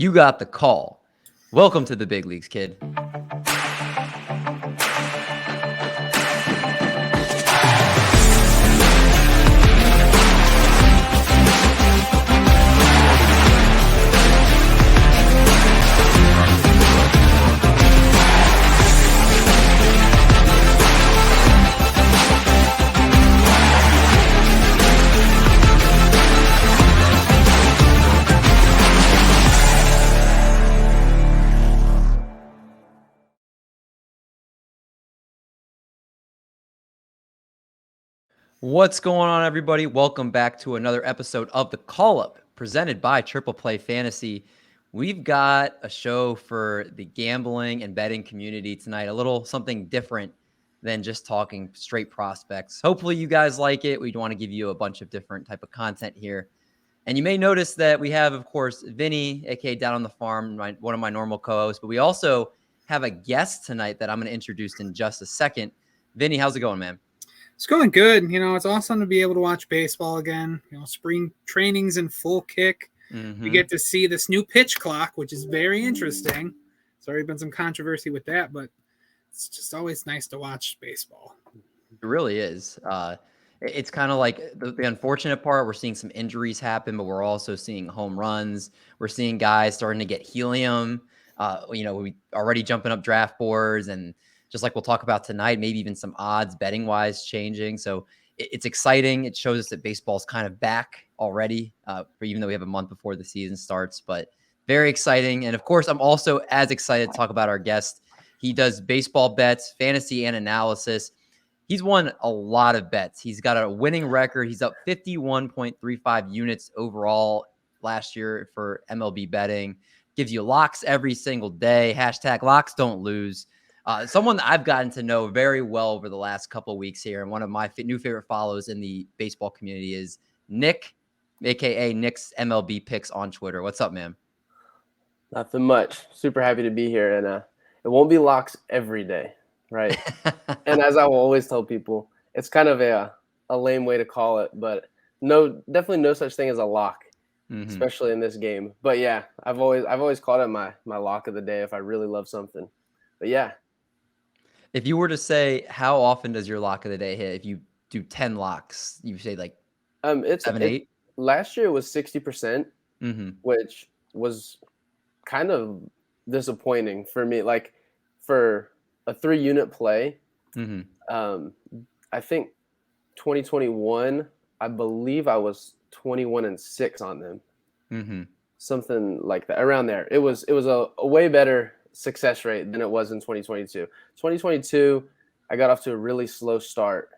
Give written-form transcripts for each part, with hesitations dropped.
You got the call. Welcome to the big leagues, kid. What's going on, everybody? Welcome back to another episode of The Call Up, presented by Triple Play Fantasy. We've got a show for the gambling and betting community tonight, a little something different than just talking straight prospects. Hopefully you guys like it. We want to give you a bunch of different type of content here. And you may notice that we have, of course, Vinny, aka Down on the Farm, one of my normal co-hosts, but we also have a guest tonight that I'm going to introduce in just a second. Vinny, how's it going, man? It's going good. It's awesome to be able to watch baseball again. Spring training's in full kick. We get to see this new pitch clock, which is very interesting. There's already been some controversy with that, but it's just always nice to watch baseball. It really is. It's kind of like the unfortunate part. We're seeing some injuries happen, but we're also seeing home runs. We're seeing guys starting to get helium. We already jumping up draft boards, and just like we'll talk about tonight, maybe even some odds betting wise changing. So it's exciting. It shows us that baseball's kind of back already, even though we have a month before the season starts, but very exciting. And of course, I'm also as excited to talk about our guest. He does baseball bets, fantasy, and analysis. He's won a lot of bets. He's got a winning record. He's up 51.35 units overall last year for MLB betting. Gives you locks every single day. Hashtag locks don't lose. Someone that I've gotten to know very well over the last couple of weeks here, and one of my new favorite follows in the baseball community is Nick, aka NicksMLBPicks on Twitter. What's up, man? Nothing much. Super happy to be here, and it won't be locks every day, right? And as I will always tell people, it's kind of a lame way to call it, but definitely no such thing as a lock, especially in this game. But yeah, I've always called it my lock of the day if I really love something. But yeah. If you were to say, how often does your lock of the day hit? If you do 10 locks, you say like it's 7, 8? Last year it was 60%, which was kind of disappointing for me. Like for a 3-unit play, I think 2021, I believe I was 21-6 on them. Something like that, around there. It was a way better success rate than it was in 2022. 2022, I got off to a really slow start.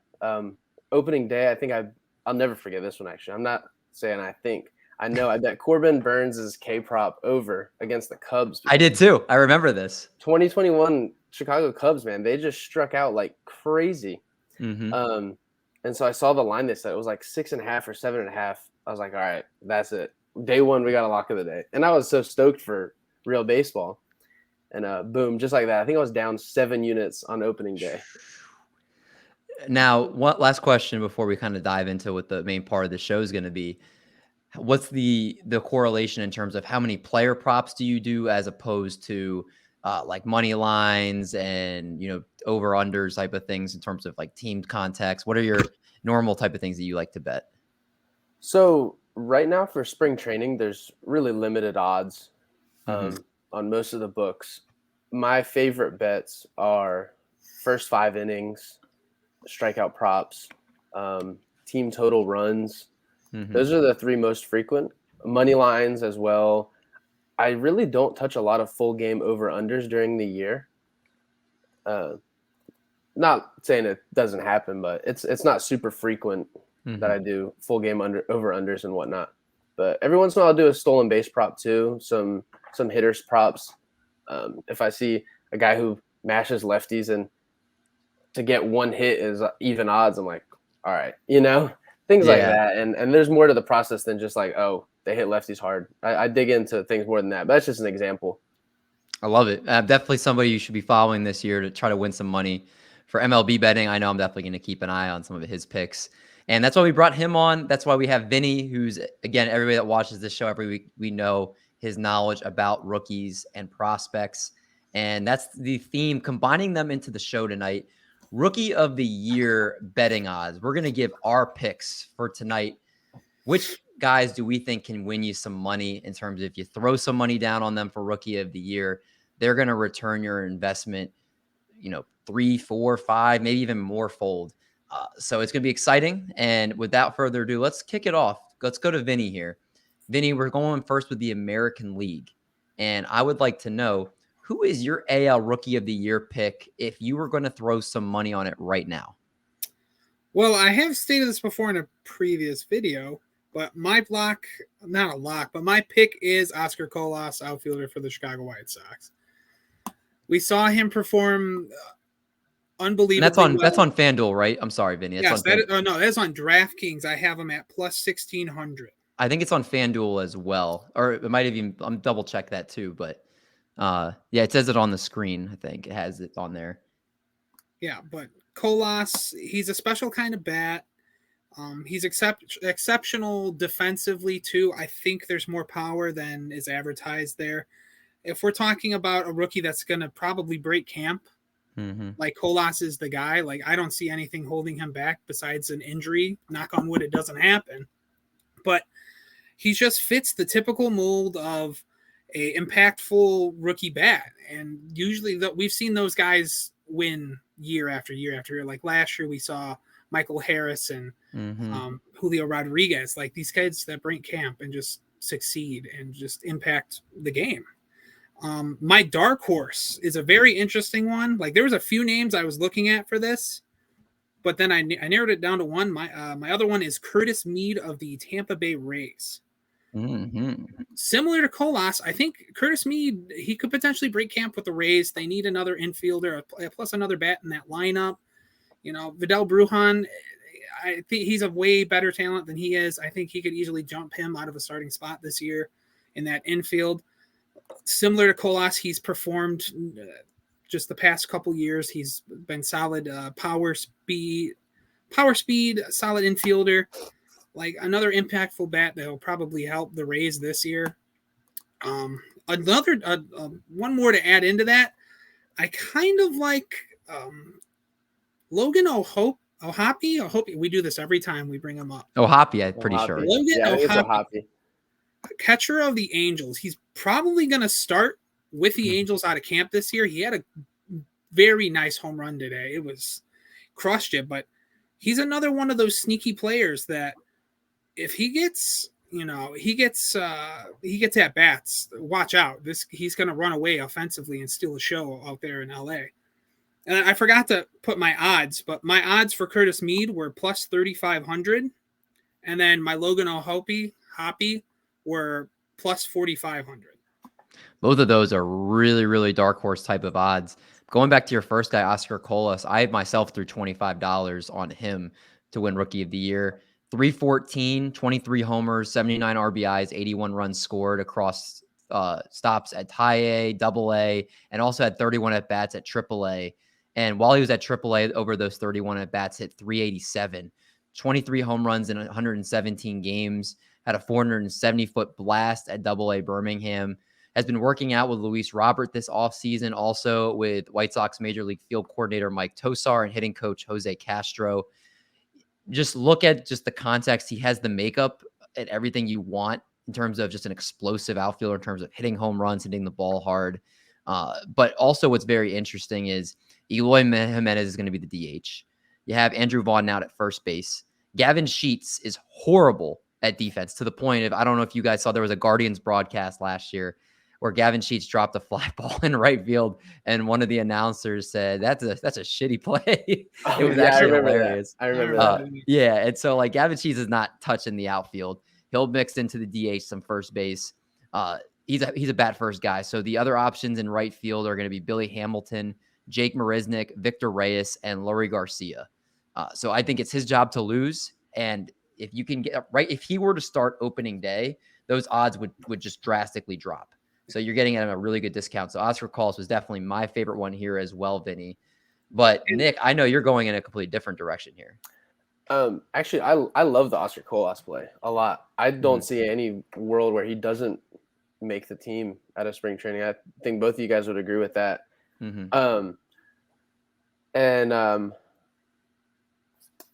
Opening day, I think I'll never forget this one, actually. I'm not saying I think. I know I bet Corbin Burns' K-prop over against the Cubs. I did too. I remember this. 2021 Chicago Cubs, man, they just struck out like crazy. And so I saw the line they said. It was like 6.5 or 7.5. I was like, all right, that's it. Day one, we got a lock of the day. And I was so stoked for real baseball. And boom, just like that. I think I was down 7 units on opening day. Now, one last question before we kind of dive into what the main part of the show is going to be. What's the correlation in terms of how many player props do you do as opposed to like money lines and, over-unders type of things in terms of like team context? What are your normal type of things that you like to bet? So right now for spring training, there's really limited odds on most of the books. My favorite bets are first 5 innings, strikeout props, team total runs. Those are the 3 most frequent. Money lines as well. I really don't touch a lot of full game over-unders during the year. Not saying it doesn't happen, but it's not super frequent that I do full game over-unders and whatnot. But every once in a while I'll do a stolen base prop too, some hitters props. If I see a guy who mashes lefties and to get 1 hit is even odds, I'm like, all right, things like that. And there's more to the process than just like, oh, they hit lefties hard. I dig into things more than that, but that's just an example. I love it. Definitely somebody you should be following this year to try to win some money for MLB betting. I know I'm definitely going to keep an eye on some of his picks. And that's why we brought him on. That's why we have Vinny, who's, again, everybody that watches this show every week, we know his knowledge about rookies and prospects. And that's the theme, combining them into the show tonight. Rookie of the Year betting odds. We're going to give our picks for tonight. Which guys do we think can win you some money in terms of if you throw some money down on them for Rookie of the Year, they're going to return your investment, 3, 4, 5, maybe even more fold. So it's going to be exciting. And without further ado, let's kick it off. Let's go to Vinny here. Vinny, we're going first with the American League. And I would like to know, who is your AL Rookie of the Year pick if you were going to throw some money on it right now? Well, I have stated this before in a previous video, but my pick is Oscar Colas, outfielder for the Chicago White Sox. We saw him perform unbelievably. And that's on FanDuel, right? I'm sorry, Vinny. Yes, that's on DraftKings. I have him at plus 1,600. I think it's on FanDuel as well, or it might have even. I'm double check that too, but it says it on the screen. I think it has it on there. Yeah, but Colas, he's a special kind of bat. He's exceptional defensively too. I think there's more power than is advertised there. If we're talking about a rookie that's going to probably break camp, like Colas is the guy. Like, I don't see anything holding him back besides an injury. Knock on wood, it doesn't happen. But he just fits the typical mold of a impactful rookie bat. And usually we've seen those guys win year after year after year. Like last year we saw Michael Harris and Julio Rodriguez, like these kids that break camp and just succeed and just impact the game. My dark horse is a very interesting one. Like, there was a few names I was looking at for this, but then I narrowed it down to one. My other one is Curtis Mead of the Tampa Bay Rays. Similar to Colas, I think Curtis Mead, he could potentially break camp with the Rays. They need another infielder plus another bat in that lineup. Vidal Brujan, I think he's a way better talent than he is. I think he could easily jump him out of a starting spot this year in that infield. Similar to Colas, he's performed just the past couple years. He's been solid power speed, solid infielder. Like, another impactful bat that will probably help the Rays this year. One more to add into that. I kind of like Logan Ohapi. We do this every time we bring him up. Ohapi, I'm pretty sure. Logan Ohapi, catcher of the Angels. He's probably going to start with the Angels out of camp this year. He had a very nice home run today. It was crushed it, but he's another one of those sneaky players that if he gets at bats, watch out. He's going to run away offensively and steal a show out there in LA. And I forgot to put my odds, but my odds for Curtis Mead were plus 3,500. And then my Logan Ohapi were plus 4,500. Both of those are really, really dark horse type of odds. Going back to your first guy, Oscar Colas, I myself threw $25 on him to win Rookie of the Year. 314, 23 homers, 79 RBIs, 81 runs scored across stops at high A, double A, and also had 31 at-bats at triple A. And while he was at triple A, over those 31 at-bats, hit 387, 23 home runs in 117 games, had a 470-foot blast at double A Birmingham, has been working out with Luis Robert this offseason, also with White Sox Major League Field Coordinator Mike Tosar and hitting coach Jose Castro. Just look at just the context. He has the makeup and everything you want in terms of just an explosive outfielder, in terms of hitting home runs, hitting the ball hard. But also what's very interesting is Eloy Jimenez is going to be the DH. You have Andrew Vaughn out at first base. Gavin Sheets is horrible at defense, to the point of, I don't know if you guys saw, there was a Guardians broadcast last year where Gavin Sheets dropped a fly ball in right field, and one of the announcers said, that's a shitty play. It was actually hilarious. I remember that. Yeah, and so like Gavin Sheets is not touching the outfield. He'll mix into the DH, some first base. He's a bat first guy. So the other options in right field are going to be Billy Hamilton, Jake Marisnick, Victor Reyes, and Leury Garcia. So I think it's his job to lose. And if you can get right, if he were to start opening day, those odds would just drastically drop. So you're getting at a really good discount. So Oscar Colas was definitely my favorite one here as well, Vinny. But Nick, I know you're going in a completely different direction here. Actually, I love the Oscar Colas play a lot. I don't see any world where he doesn't make the team out of spring training. I think both of you guys would agree with that.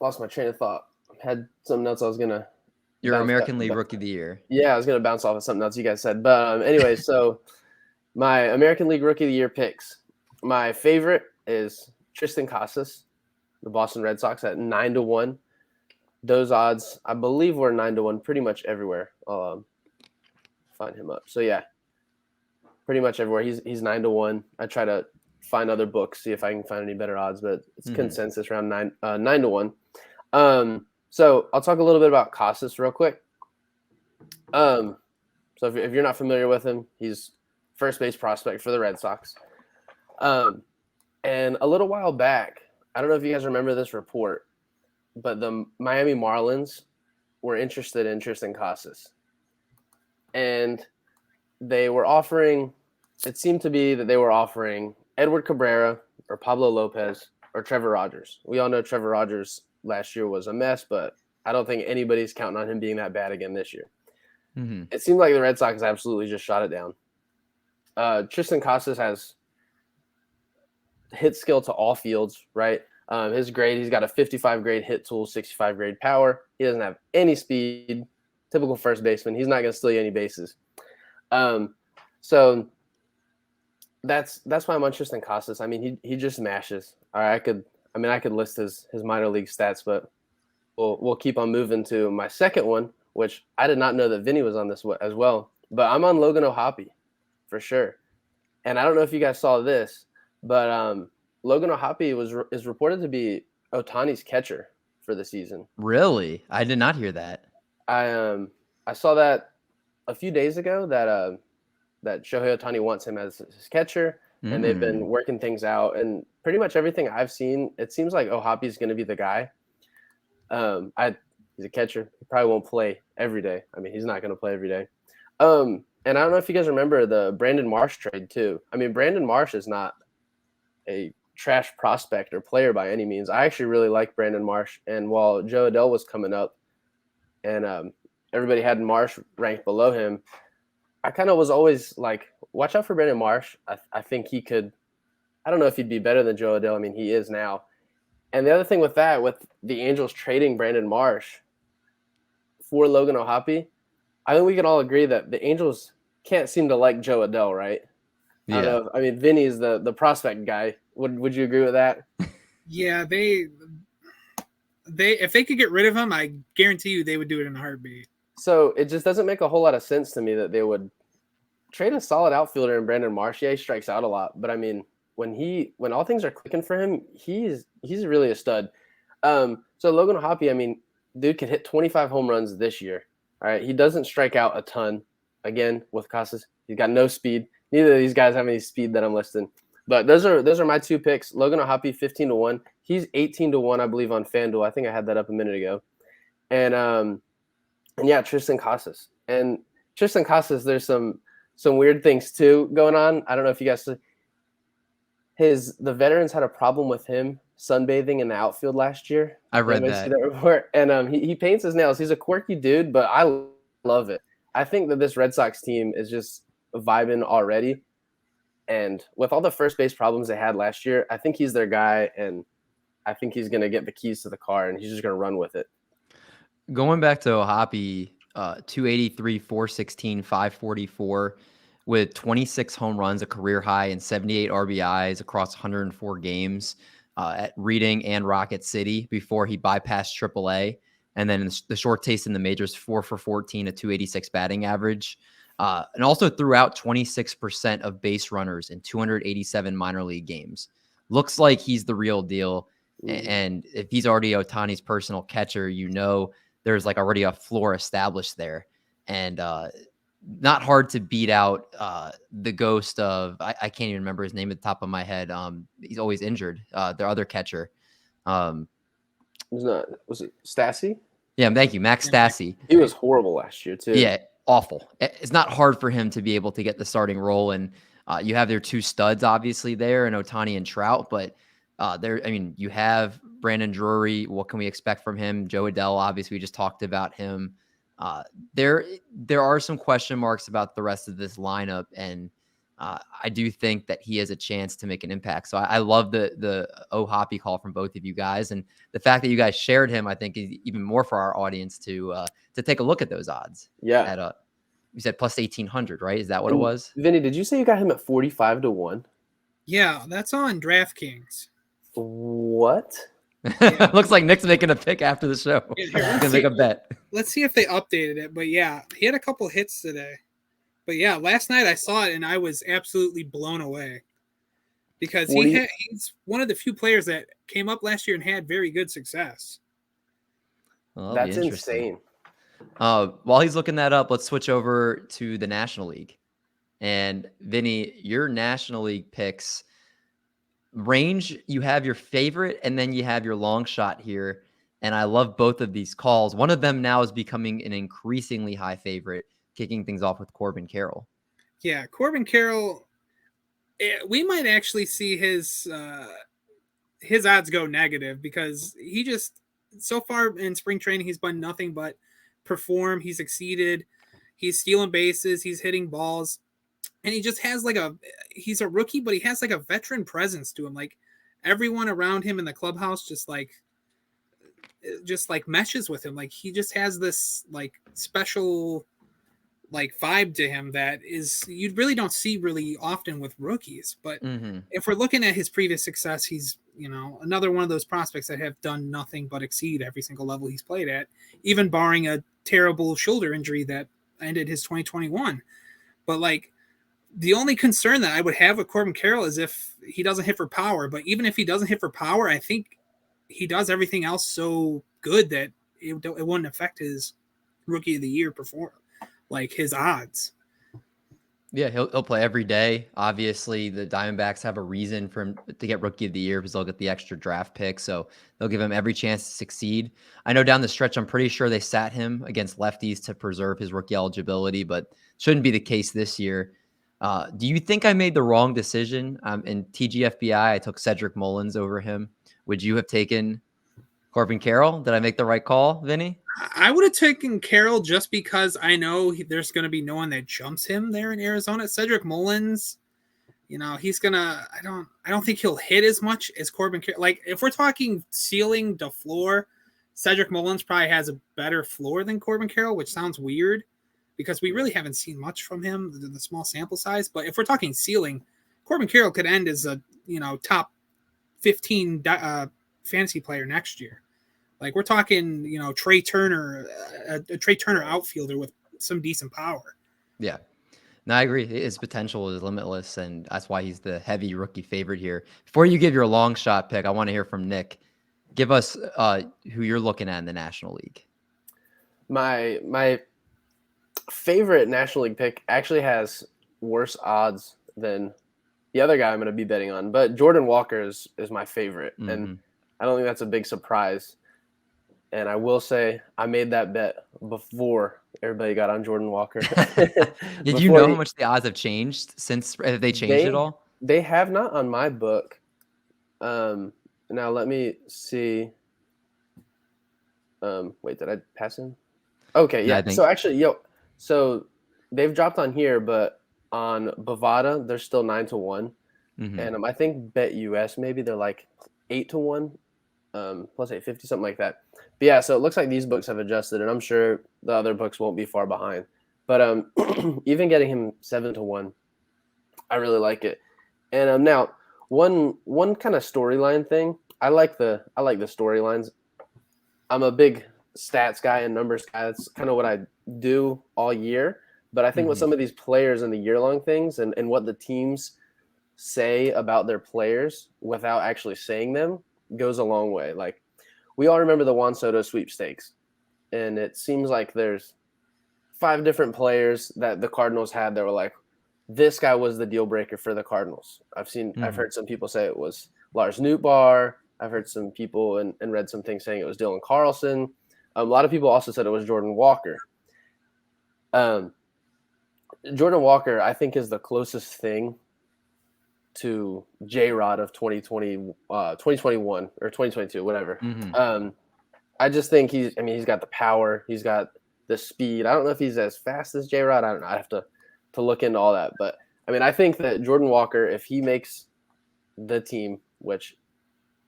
Lost my train of thought. Had something else I was gonna. Your American League Rookie of the Year. Yeah, I was gonna bounce off of something else you guys said, but anyway, so my American League Rookie of the Year picks. My favorite is Tristan Casas, the Boston Red Sox, at 9-1. Those odds, I believe, were 9-1 pretty much everywhere. I'll find him up. So yeah, pretty much everywhere. He's 9-1. I try to find other books, see if I can find any better odds, but it's consensus around 9-1. So I'll talk a little bit about Casas real quick. So if you're not familiar with him, he's first base prospect for the Red Sox. And a little while back, I don't know if you guys remember this report, but the Miami Marlins were interested in Tristan Casas. And they were offering, it seemed to be that they were offering Edward Cabrera or Pablo Lopez or Trevor Rogers. We all know Trevor Rogers last year was a mess, but I don't think anybody's counting on him being that bad again this year. It seemed like the Red Sox absolutely just shot it down. Tristan Casas has hit skill to all fields, right? His grade, he's got a 55 grade hit tool, 65 grade power. He doesn't have any speed. Typical first baseman. He's not going to steal you any bases. So that's why I'm on Tristan Casas. I mean, he just mashes. All right, I could list his minor league stats, but we'll keep on moving to my second one, which I did not know that Vinny was on this as well. But I'm on Logan O'Hoppe for sure. And I don't know if you guys saw this, but Logan O'Hoppe is reported to be Ohtani's catcher for the season. Really? I did not hear that. I saw that a few days ago that Shohei Ohtani wants him as his catcher, and they've been working things out. And pretty much everything I've seen, it seems like O'Hoppe is going to be the guy. He's a catcher. He probably won't play every day. I mean, he's not going to play every day. And I don't know if you guys remember the Brandon Marsh trade too. I mean, Brandon Marsh is not a trash prospect or player by any means. I actually really like Brandon Marsh. And while Joe Adell was coming up and everybody had Marsh ranked below him, I kind of was always like, watch out for Brandon Marsh. I think he could – I don't know if he'd be better than Joe Adell. I mean, he is now. And the other thing with that, with the Angels trading Brandon Marsh for Logan O'Hoppe, I think we can all agree that the Angels can't seem to like Joe Adell, right? Yeah. I mean, Vinny's the prospect guy. Would you agree with that? Yeah, they if they could get rid of him, I guarantee you they would do it in a heartbeat. So it just doesn't make a whole lot of sense to me that they would trade a solid outfielder in Brandon Marsh. Yeah, he strikes out a lot, but I mean, when all things are clicking for him, he's really a stud. So Logan O'Hoppe, I mean, dude could hit 25 home runs this year. All right, he doesn't strike out a ton. Again, with Casas, he's got no speed. Neither of these guys have any speed that I'm listing. But those are my two picks. Logan O'Hoppe 15-1. He's 18-1, I believe, on FanDuel. I think I had that up a minute ago. And yeah, Tristan Casas. And Tristan Casas, there's some weird things too going on. I don't know if you guys the veterans had a problem with him sunbathing in the outfield last year. I read that. See that report? And he paints his nails. He's a quirky dude, but I love it. I think that this Red Sox team is just vibing already. And with all the first base problems they had last year, I think he's their guy, and I think he's going to get the keys to the car, and he's just going to run with it. Going back to O'Hoppe, 283, 416, 544 with 26 home runs, a career high, and 78 RBIs across 104 games at Reading and Rocket City before he bypassed AAA. And then the short taste in the majors, 4 for 14, a 286 batting average. And also threw out 26% of base runners in 287 minor league games. Looks like he's the real deal. And if he's already Ohtani's personal catcher, there's like already a floor established there. And not hard to beat out the ghost of, I can't even remember his name at the top of my head. He's always injured. Their other catcher. Was it Stassi? Yeah, thank you. Max Stassi. He was horrible last year too. Yeah, awful. It's not hard for him to be able to get the starting role. And you have their two studs obviously there, and Ohtani and Trout, but you have Brandon Drury. What can we expect from him? Joe Adell, obviously, we just talked about him. There are some question marks about the rest of this lineup, and I do think that he has a chance to make an impact. So I love the Hoppy call from both of you guys, and the fact that you guys shared him, I think, is even more for our audience to take a look at those odds. Yeah. At you said plus 1,800, right? Is that what it was? Vinny, did you say you got him at 45-1? Yeah, that's on DraftKings. What? Yeah. Looks like Nick's making a pick after the show. Yeah, He's gonna make a bet. Let's see if they updated it. But yeah, he had a couple hits today. But yeah, last night I saw it and I was absolutely blown away because he's one of the few players that came up last year and had very good success. Well, that's insane. While he's looking that up, let's switch over to the National League. And Vinny, your National League picks range, you have your favorite and then you have your long shot here. And I love both of these calls. One of them now is becoming an increasingly high favorite, kicking things off with Corbin Carroll. Yeah, Corbin Carroll, we might actually see his odds go negative because he just, so far in spring training, he's done nothing but perform. He's exceeded. He's stealing bases. He's hitting balls. And he just has he's a rookie, but he has like a veteran presence to him. Like everyone around him in the clubhouse just meshes with him. Like he just has this like special vibe to him that is you really don't see really often with rookies. But if we're looking at his previous success, he's another one of those prospects that have done nothing but exceed every single level he's played at, even barring a terrible shoulder injury that ended his 2021. But the only concern that I would have with Corbin Carroll is if he doesn't hit for power. But even if he doesn't hit for power, I think he does everything else so good that it wouldn't affect his rookie of the year his odds. Yeah, he'll play every day. Obviously, the Diamondbacks have a reason for him to get rookie of the year because they'll get the extra draft pick. So they'll give him every chance to succeed. I know down the stretch, I'm pretty sure they sat him against lefties to preserve his rookie eligibility, but shouldn't be the case this year. Do you think I made the wrong decision? In TGFBI, I took Cedric Mullins over him. Would you have taken Corbin Carroll? Did I make the right call, Vinny? I would have taken Carroll just because I know there's going to be no one that jumps him there in Arizona. Cedric Mullins, he's gonna. I don't think he'll hit as much as Corbin Carroll. Like if we're talking ceiling to floor, Cedric Mullins probably has a better floor than Corbin Carroll, which sounds weird because we really haven't seen much from him in the small sample size. But if we're talking ceiling, Corbin Carroll could end as a top 15 fantasy player next year. Like we're talking, Trey Turner, a Trey Turner outfielder with some decent power. Yeah, no, I agree. His potential is limitless, and that's why he's the heavy rookie favorite here. Before you give your long shot pick, I want to hear from Nick. Give us who you're looking at in the National League. My favorite National League pick actually has worse odds than the other guy I'm going to be betting on, but Jordan Walker is my favorite, and I don't think that's a big surprise. And I will say I made that bet before everybody got on Jordan Walker. Did you know how much the odds have changed since? Have they changed at all? They have not on my book. Now let me see. Wait, did I pass him? Okay, yeah. So actually, so they've dropped on here, but on Bovada they're still 9-1, and I think BetUS maybe they're like 8-1, plus 850, something like that. But yeah, so it looks like these books have adjusted, and I'm sure the other books won't be far behind. But even getting him 7-1, I really like it. And now one kind of storyline thing. I like the storylines. I'm a big stats guy and numbers guy. That's kind of what I do all year. But I think with some of these players and the year-long things and what the teams say about their players without actually saying them goes a long way. Like, we all remember the Juan Soto sweepstakes, and it seems like there's 5 different players that the Cardinals had that were like, this guy was the deal breaker for the Cardinals. I've heard some people say it was Lars Nootbaar. I've heard some people and read some things saying it was Dylan Carlson. A lot of people also said it was Jordan Walker. Jordan Walker, I think, is the closest thing to J-Rod of 2021 or 2022, whatever. I just think he's got the power. He's got the speed. I don't know if he's as fast as J-Rod. I don't know. I have to look into all that. But, I mean, I think that Jordan Walker, if he makes the team, which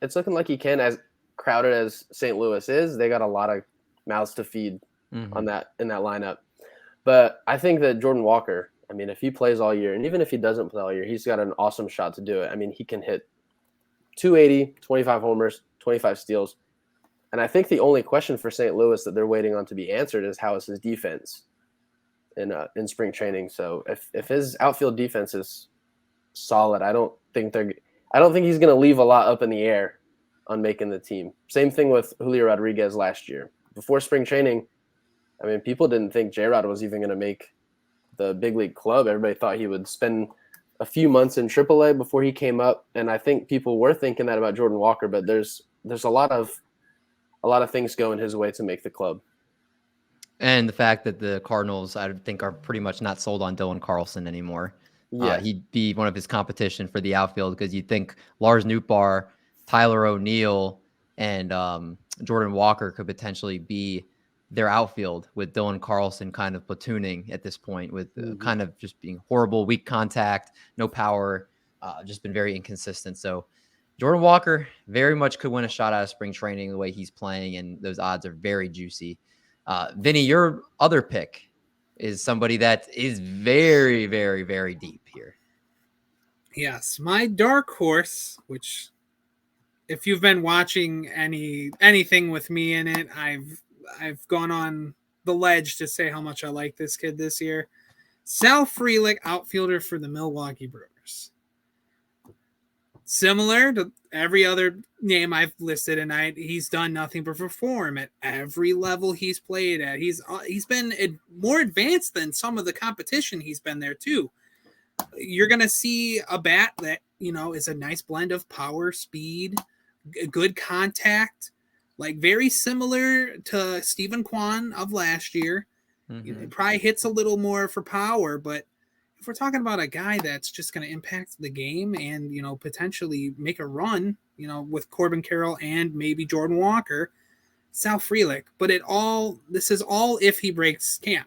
it's looking like he can, as crowded as St. Louis is, they got a lot of mouths to feed in that lineup. But I think that Jordan Walker, I mean, if he plays all year, and even if he doesn't play all year, he's got an awesome shot to do it. I mean, he can hit 280, 25 homers, 25 steals. And I think the only question for St. Louis that they're waiting on to be answered is how is his defense in spring training. So if his outfield defense is solid, I don't think he's going to leave a lot up in the air on making the team. Same thing with Julio Rodriguez last year. Before spring training, I mean, people didn't think J-Rod was even going to make the big league club. Everybody thought he would spend a few months in AAA before he came up. And I think people were thinking that about Jordan Walker, but there's a lot of things going his way to make the club. And the fact that the Cardinals, I think, are pretty much not sold on Dylan Carlson anymore. Yeah. He'd be one of his competition for the outfield because you'd think Lars Nootbaar, Tyler O'Neill, and Jordan Walker could potentially be their outfield, with Dylan Carlson kind of platooning at this point, with kind of just being horrible, weak contact, no power, just been very inconsistent. So Jordan Walker very much could win a shot out of spring training the way he's playing, and those odds are very juicy. Vinny, your other pick is somebody that is very, very, very deep here. Yes, my dark horse, which if you've been watching anything with me in it, I've gone on the ledge to say how much I like this kid this year. Sal Frelick, outfielder for the Milwaukee Brewers. Similar to every other name I've listed tonight, he's done nothing but perform at every level he's played at. He's been more advanced than some of the competition he's been there too. You're going to see a bat that, is a nice blend of power, speed, good contact, like very similar to Stephen Kwan of last year. It probably hits a little more for power, but if we're talking about a guy that's just going to impact the game and, potentially make a run, with Corbin Carroll and maybe Jordan Walker, Sal Frelick. But this is all if he breaks camp.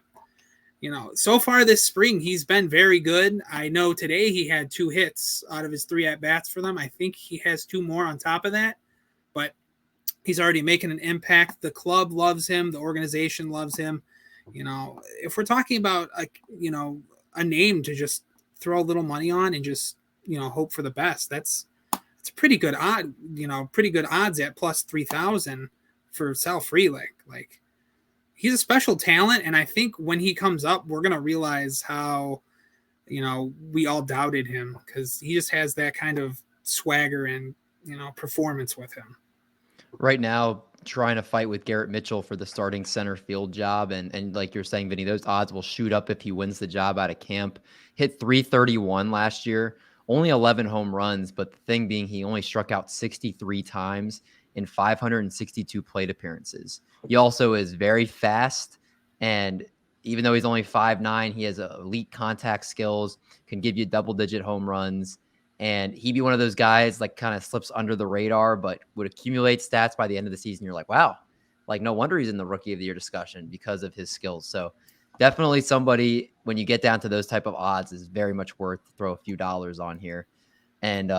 So far this spring, he's been very good. I know today he had 2 hits out of his 3 at-bats for them. I think he has 2 more on top of that. But he's already making an impact. The club loves him. The organization loves him. If we're talking about, a name to just throw a little money on and just, hope for the best, that's pretty good pretty good odds at plus 3,000 for Sal Frelick. Like, he's a special talent, and I think when he comes up, we're going to realize how, we all doubted him, because he just has that kind of swagger and, performance with him. Right now, trying to fight with Garrett Mitchell for the starting center field job. And like you're saying, Vinny, those odds will shoot up if he wins the job out of camp. Hit 331 last year, only 11 home runs. But the thing being, he only struck out 63 times in 562 plate appearances. He also is very fast. And even though he's only 5'9", he has elite contact skills, can give you double-digit home runs. And he'd be one of those guys, like, kind of slips under the radar, but would accumulate stats by the end of the season. You're like, wow, like, no wonder he's in the Rookie of the Year discussion because of his skills. So definitely somebody, when you get down to those type of odds, is very much worth to throw a few dollars on here. And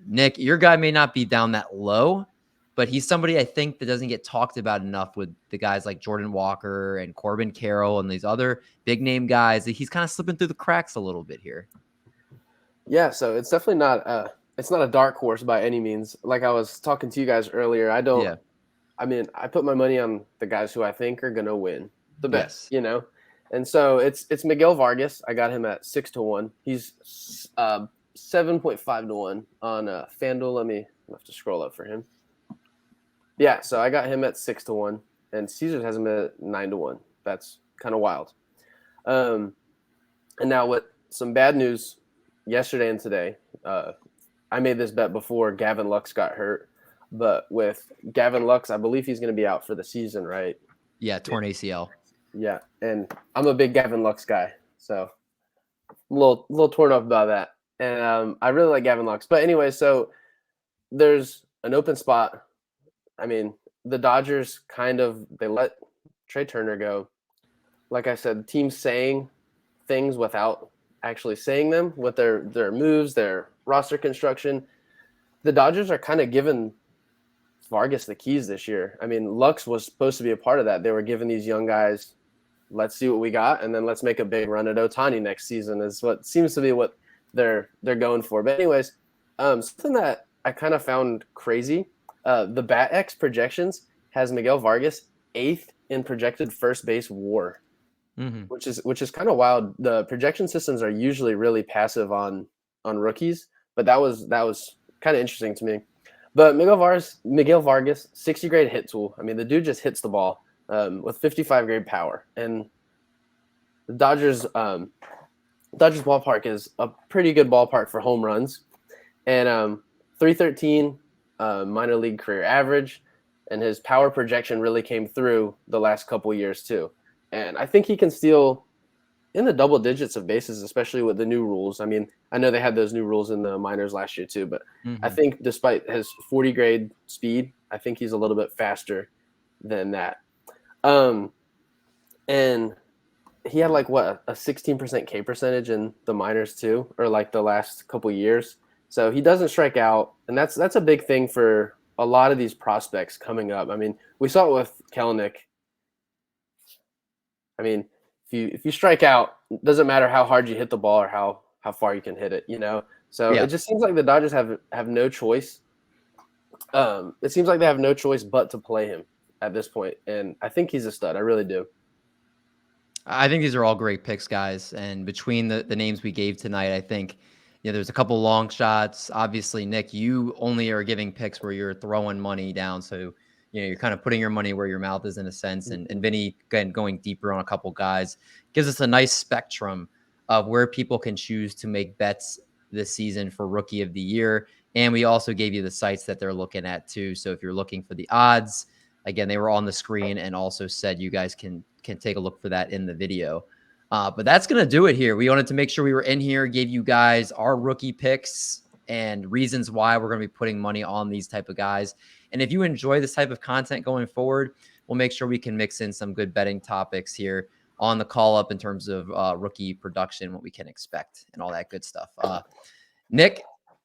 Nick, your guy may not be down that low, but he's somebody I think that doesn't get talked about enough with the guys like Jordan Walker and Corbin Carroll and these other big name guys. He's kind of slipping through the cracks a little bit here. Yeah, so it's definitely not a dark horse by any means. Like I was talking to you guys earlier, I mean, I put my money on the guys who I think are going to win the best, And so it's Miguel Vargas. I got him at 6-1. He's 7.5 to 1 on FanDuel. I have to scroll up for him. Yeah, so I got him at 6-1, and Caesars has him at 9-1. That's kind of wild. And now with some bad news yesterday and today, I made this bet before Gavin Lux got hurt, but with Gavin Lux, I believe he's going to be out for the season, right? Yeah, torn ACL. Yeah, and I'm a big Gavin Lux guy, so I'm a little torn up about that. And I really like Gavin Lux. But anyway, so there's an open spot. I mean, the Dodgers they let Trey Turner go. like I said, teams saying things without actually saying them with their moves, their roster construction. The Dodgers are kind of giving Vargas the keys this year. I mean, Lux was supposed to be a part of that. They were giving these young guys, let's see what we got, and then let's make a big run at Ohtani next season is what seems to be what they're going for. But anyways, something that I kind of found crazy, the BatX projections has Miguel Vargas 8th in projected first base WAR, which is kind of wild. The projection systems are usually really passive on rookies, but that was kind of interesting to me. But Miguel Vargas, 60 grade hit tool. I mean, the dude just hits the ball with 55 grade power. And the Dodgers ballpark is a pretty good ballpark for home runs. And 313 minor league career average. And his power projection really came through the last couple years too. And I think he can steal in the double digits of bases, especially with the new rules. I mean, I know they had those new rules in the minors last year too, but I think despite his 40 grade speed, I think he's a little bit faster than that. And he had like what, a 16% K percentage in the minors too, or like the last couple years. So he doesn't strike out, and that's a big thing for a lot of these prospects coming up. I mean, we saw it with Kelenic. I mean, if you strike out, it doesn't matter how hard you hit the ball or how far you can hit it, you know? So It just seems like the Dodgers have no choice. It seems like they have no choice but to play him at this point. And I think he's a stud. I really do. I think these are all great picks, guys. And between the names we gave tonight, I think there's a couple long shots. Obviously, Nick, you only are giving picks where you're throwing money down. So you're kind of putting your money where your mouth is in a sense. And Vinny, again, going deeper on a couple guys, gives us a nice spectrum of where people can choose to make bets this season for Rookie of the Year. And we also gave you the sites that they're looking at too. So if you're looking for the odds, again, they were on the screen and also said you guys can take a look for that in the video. But that's going to do it here. We wanted to make sure we were in here, gave you guys our rookie picks and reasons why we're going to be putting money on these type of guys. And if you enjoy this type of content going forward, we'll make sure we can mix in some good betting topics here on the call up in terms of rookie production, what we can expect and all that good stuff. Nick,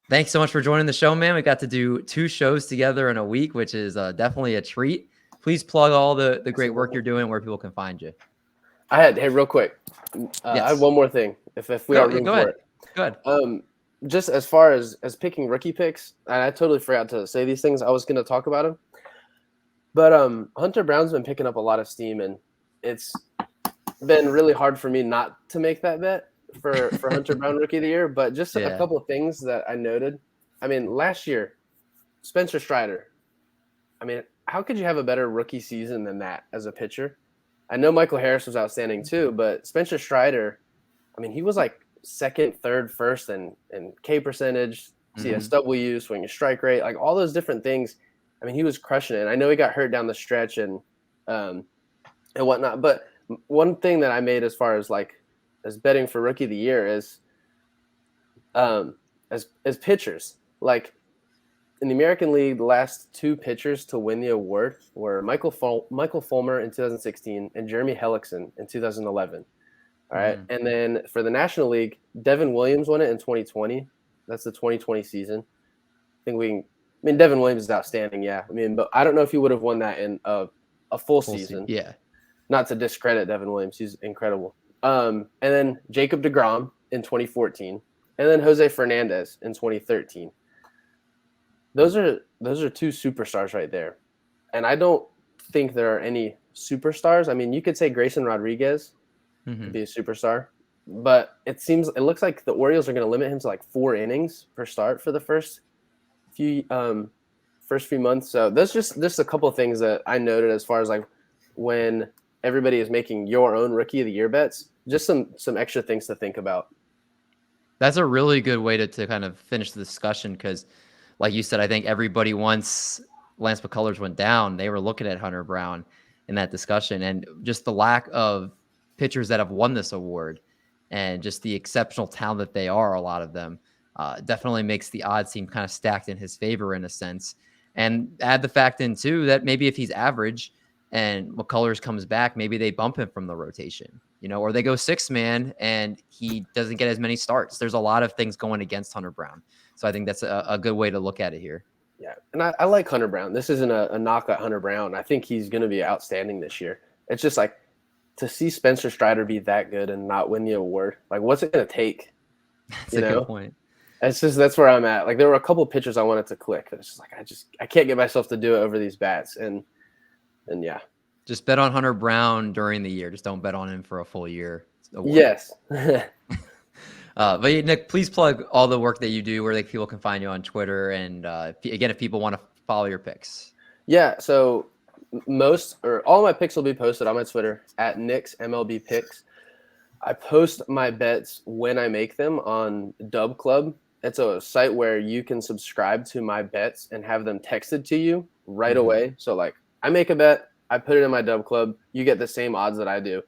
thanks so much for joining the show, man. We got to do 2 shows together in a week, which is definitely a treat. Please plug all the great work you're doing, where people can find you. Hey, real quick. Yes. I have one more thing. If we are room for it. Go ahead. Just as far as picking rookie picks, and I totally forgot to say these things. I was going to talk about them. But Hunter Brown's been picking up a lot of steam, and it's been really hard for me not to make that bet for Hunter Brown Rookie of the Year. But just a couple of things that I noted. I mean, last year, Spencer Strider. I mean, how could you have a better rookie season than that as a pitcher? I know Michael Harris was outstanding too, but Spencer Strider, I mean, he was like second, third, first in K percentage, CSW, swing and strike rate, like all those different things. I mean, he was crushing it. I know he got hurt down the stretch and whatnot, but one thing that I made as far as betting for Rookie of the Year is as pitchers, like in the American League, the last 2 pitchers to win the award were Michael Fulmer in 2016 and Jeremy Hellickson in 2011. All right. And then for the National League, Devin Williams won it in 2020. That's the 2020 season. I think Devin Williams is outstanding. Yeah. I mean, but I don't know if he would have won that in a full season. Yeah. Not to discredit Devin Williams. He's incredible. And then Jacob deGrom in 2014 and then Jose Fernandez in 2013. Those are 2 superstars right there. And I don't think there are any superstars. I mean, you could say Grayson Rodriguez could be a superstar, but it looks like the Orioles are going to limit him to like 4 innings per start for the first few months. So that's just a couple of things that I noted as far as like when everybody is making your own Rookie of the Year bets, just some extra things to think about. That's a really good way to kind of finish the discussion because like you said, I think everybody once Lance McCullers went down, they were looking at Hunter Brown in that discussion. And just the lack of pitchers that have won this award and just the exceptional talent that they are, a lot of them, definitely makes the odds seem kind of stacked in his favor in a sense. And add the fact in too that maybe if he's average and McCullers comes back, maybe they bump him from the rotation, or they go 6-man and he doesn't get as many starts. There's a lot of things going against Hunter Brown. So I think that's a good way to look at it here. Yeah, and I like Hunter Brown. This isn't a knock at Hunter Brown. I think he's going to be outstanding this year. It's just like to see Spencer Strider be that good and not win the award. Like, what's it going to take? That's a good point. That's where I'm at. Like, there were a couple pitchers I wanted to click. It's just like I can't get myself to do it over these bats. And yeah. Just bet on Hunter Brown during the year. Just don't bet on him for a full year award. Yes. But Nick, please plug all the work that you do, where people can find you on Twitter. And again, if people want to follow your picks. Yeah. So all my picks will be posted on my Twitter at NicksMLBPicks. I post my bets when I make them on Dub Club. It's a site where you can subscribe to my bets and have them texted to you right away. So like I make a bet, I put it in my Dub Club. You get the same odds that I do.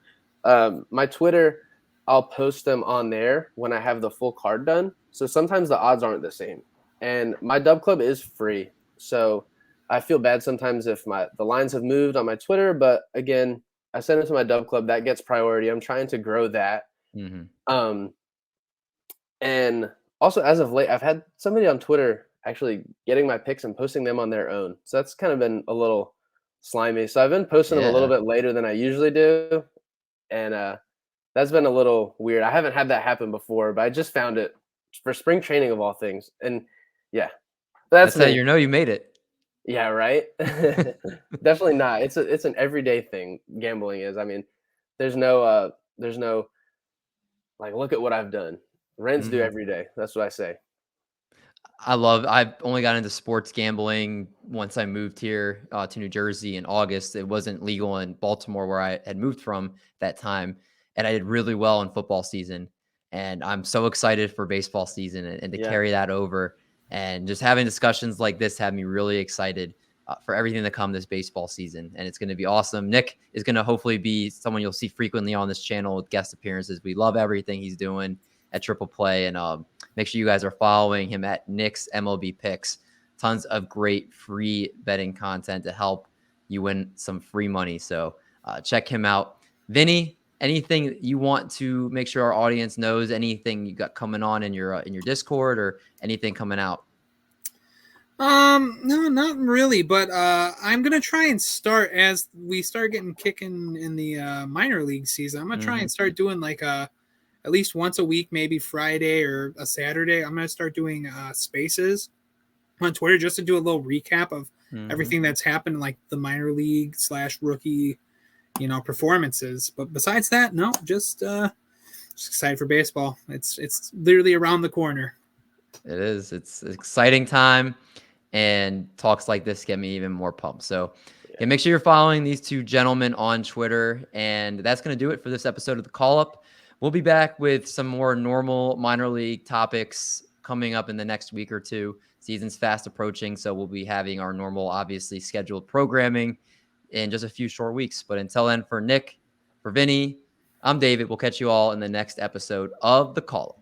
My Twitter, I'll post them on there when I have the full card done. So sometimes the odds aren't the same. And my Dub Club is free. So I feel bad sometimes if the lines have moved on my Twitter. But again, I send it to my Dub Club. That gets priority. I'm trying to grow that. And also, as of late, I've had somebody on Twitter actually getting my picks and posting them on their own. So that's kind of been a little slimy. So I've been posting them a little bit later than I usually do. And that's been a little weird. I haven't had that happen before, but I just found it for spring training of all things. And yeah, that's how you made it. Yeah, right. Definitely not. It's an everyday thing. Gambling is. I mean, there's no like, look at what I've done. Rents do every day. That's what I say. I've only got into sports gambling once I moved here to New Jersey in August. It wasn't legal in Baltimore, where I had moved from that time. And I did really well in football season. And I'm so excited for baseball season and to carry that over. And just having discussions like this have me really excited for everything to come this baseball season. And it's going to be awesome. Nick is going to hopefully be someone you'll see frequently on this channel with guest appearances. We love everything he's doing at Triple Play. And make sure you guys are following him at NicksMLBPicks. Tons of great free betting content to help you win some free money. So check him out. Vinny, anything you want to make sure our audience knows? Anything you got coming on in your Discord, or anything coming out? No, not really. But I'm gonna try and start, as we start getting kicking in the minor league season. I'm gonna try and start doing like at least once a week, maybe Friday or a Saturday. I'm gonna start doing spaces on Twitter just to do a little recap of everything that's happened, like the minor league / rookie performances. But besides that, no, just excited for baseball. It's literally around the corner. It is. It's an exciting time, and talks like this get me even more pumped. So make sure you're following these two gentlemen on Twitter. And that's going to do it for this episode of the Call Up. We'll be back with some more normal minor league topics coming up in the next week or two. Season's fast approaching, so we'll be having our normal, obviously scheduled programming in just a few short weeks. But until then, for Nick, for Vinny, I'm David. We'll catch you all in the next episode of The Call Up.